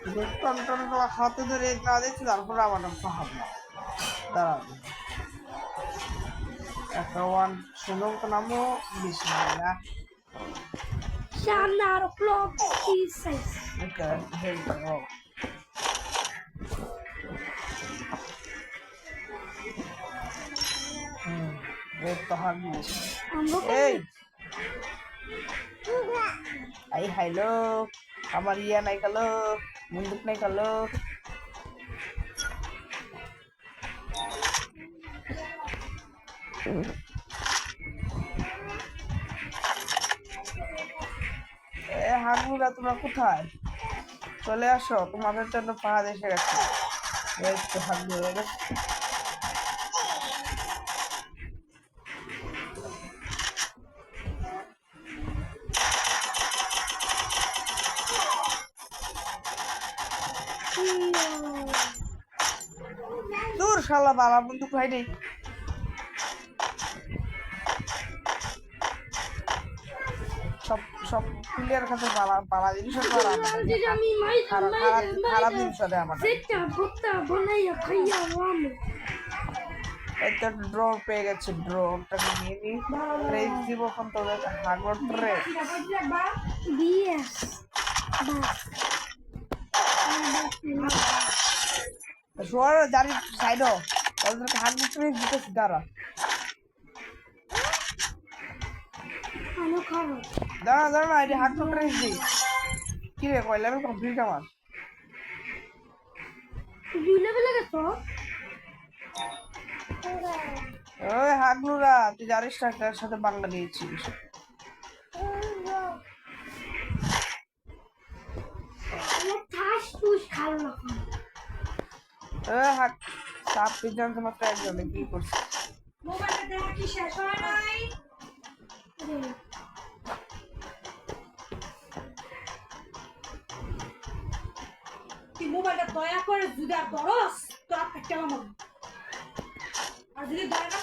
ton করা হাতে ধরে না দিচ্ছি, তারপর আবার পাহাড় দাঁড়াবে একটা ওয়ান সুন্দর নামও বিসমিল্লাহ সামনে আরো ক্লক সাইজ ওকে হেল করো এই পাহাড় এই ay hello আমার ইয়া নাই কালো বন্দুক নাই কালো হাগুরা তোমরা কোথায় চলে আসো তোমাদের জন্য পাহাড় এসে গেছে এই তো হাগু হয়ে গেছে দূর শালা বাবা বন্দুক ভাই নেই সব সব প্লেয়ার কাছে বালা জিনিস খারাপ জিনিস আছে আমার এই তো ড্র পেয়ে গেছে ড্রটাকে নিয়ে নি ট্রেস দিব এখন তোদের হাগর ট্রেস শোয়ার জারি সাইডও ওদেরকে হাগর ট্রেস দিতেছি দাঁড়া দাঁড়া দাঁড়া এটি হাগর ট্রেস দিই কি রে কয় লেভেল কমপ্লিট আমার 2 লেভেলে গেছো ওই হাগলুরা তুই জানিস না কার সাথে বাংলা দিয়েছিস হাক সাপ পিজন মাত্র একজনে কি করছে মোবাইলটা দেখা কি শেষ হয় নাই তুই মোবাইলটা দয়া করে যদি আর ধরস তো আর কেমন আর যদি দয়া